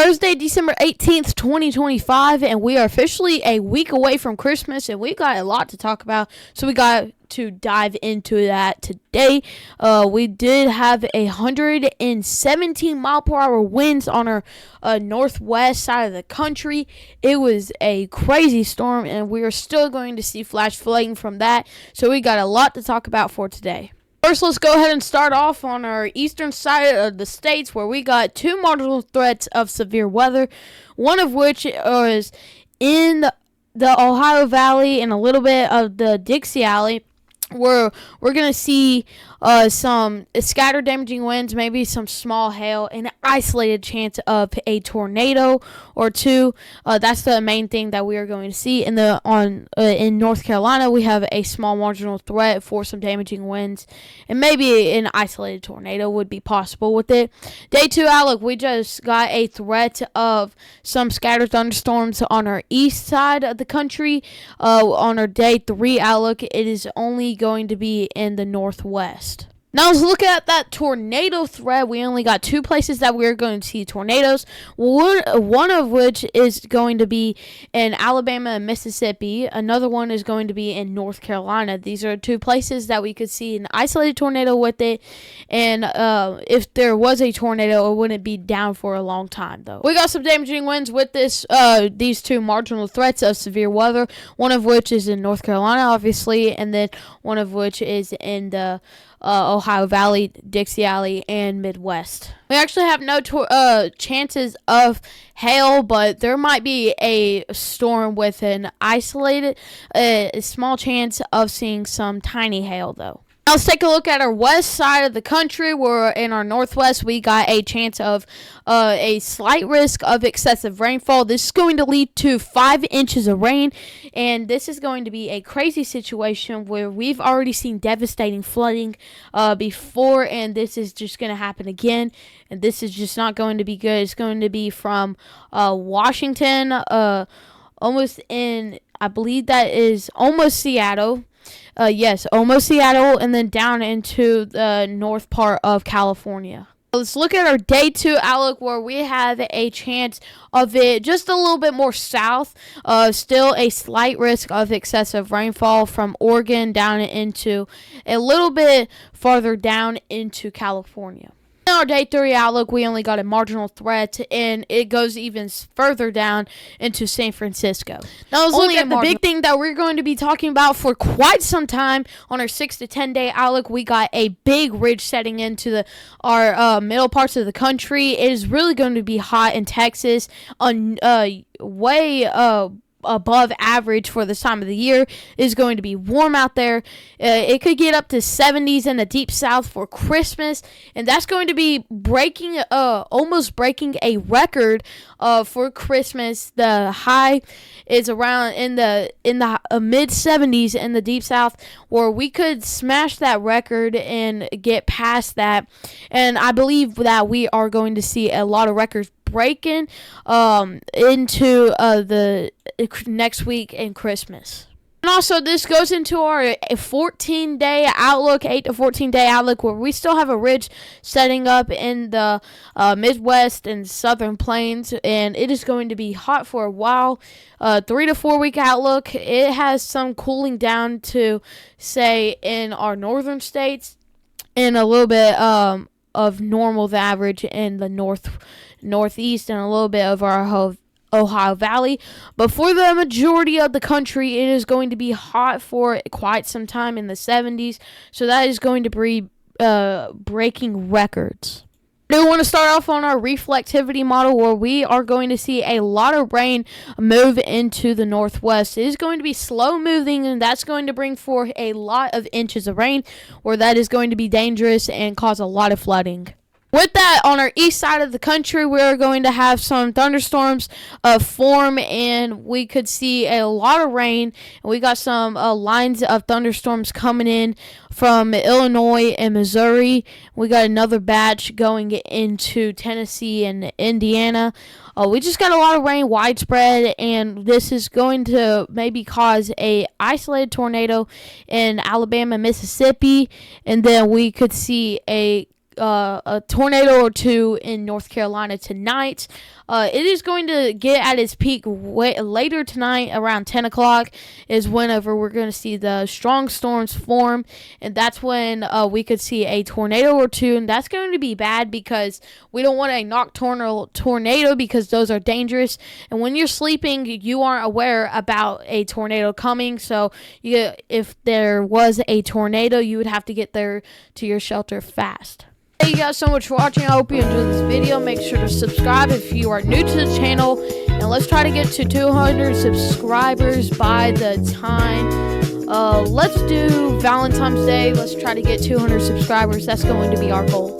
Thursday, December 18th, 2025, and we are officially a week away from Christmas, and we got a lot to talk about, so we got to dive into that today. We did have 117 mile per hour winds on our northwest side of the country. It was a crazy storm, and we are still going to see flash flooding from that, so we got a lot to talk about for today. First, let's go ahead and start off on our eastern side of the states, where we got two marginal threats of severe weather, one of which is in the Ohio Valley and a little bit of the Dixie Alley, where we're going to see some scattered damaging winds, maybe some small hail, and an isolated chance of a tornado or two. That's the main thing that we are going to see. In North Carolina, we have a small marginal threat for some damaging winds, and maybe an isolated tornado would be possible with it. Day 2 outlook, we just got a threat of some scattered thunderstorms on our east side of the country. On our day 3 outlook, it is only going to be in the northwest. Now let's look at that tornado threat. We only got two places that we're going to see tornadoes. One of which is going to be in Alabama and Mississippi. Another one is going to be in North Carolina. These are two places that we could see an isolated tornado with it. And if there was a tornado, it wouldn't be down for a long time, though. We got some damaging winds with these two marginal threats of severe weather. One of which is in North Carolina, obviously, and then one of which is in the Ohio Valley, Dixie Alley, and Midwest. We actually have no chances of hail, but there might be a storm with an isolated, small chance of seeing some tiny hail, though. Now let's take a look at our west side of the country, where in our northwest we got a chance of a slight risk of excessive rainfall. This is going to lead to 5 inches of rain, and this is going to be a crazy situation where we've already seen devastating flooding before, and this is just going to happen again, and this is just not going to be good. It's going to be from Washington, almost in, I believe that is almost Seattle. Yes, almost Seattle, and then down into the north part of California. Let's look at our day 2 outlook, where we have a chance of it just a little bit more south. Still a slight risk of excessive rainfall from Oregon down into a little bit farther down into California. In our day 3 outlook, we only got a marginal threat, and it goes even further down into San Francisco. Now let's look at the big thing that we're going to be talking about for quite some time. On our 6 to 10 day outlook, we got a big ridge setting into our middle parts of the country. It is really going to be hot in Texas, way above average for this time of the year. It is going to be warm out there. It could get up to 70s in the deep south for Christmas, and that's going to be almost breaking a record for Christmas. The high is around in the mid 70s in the deep south, where we could smash that record and get past that, and I believe that we are going to see a lot of records breaking into the next week in Christmas. And also, this goes into our 14-day outlook, 8 to 14-day outlook, where we still have a ridge setting up in the Midwest and Southern Plains, and it is going to be hot for a while. 3 to 4 week outlook, it has some cooling down to, say, in our northern states, and a little bit of normal the average in the northeast, and a little bit of our Ohio Valley. But for the majority of the country, it is going to be hot for quite some time in the 70s. So that is going to be breaking records. I do want to start off on our reflectivity model, where we are going to see a lot of rain move into the northwest. It is going to be slow moving, and that's going to bring forth a lot of inches of rain, where that is going to be dangerous and cause a lot of flooding. With that, on our east side of the country, we're going to have some thunderstorms form, and we could see a lot of rain. And we got some lines of thunderstorms coming in from Illinois and Missouri. We got another batch going into Tennessee and Indiana. We just got a lot of rain widespread, and this is going to maybe cause a isolated tornado in Alabama, Mississippi, and then we could see a a tornado or two in North Carolina tonight. It is going to get at its peak later tonight, around 10 o'clock is whenever we're going to see the strong storms form, and that's when we could see a tornado or two, and that's going to be bad because we don't want a nocturnal tornado because those are dangerous, and when you're sleeping, you aren't aware about a tornado coming, so if there was a tornado, you would have to get there to your shelter fast. Thank you guys so much for watching. I hope you enjoyed this video. Make sure to subscribe if you are new to the channel. And let's try to get to 200 subscribers by the time. Let's do Valentine's Day. Let's try to get 200 subscribers. That's going to be our goal.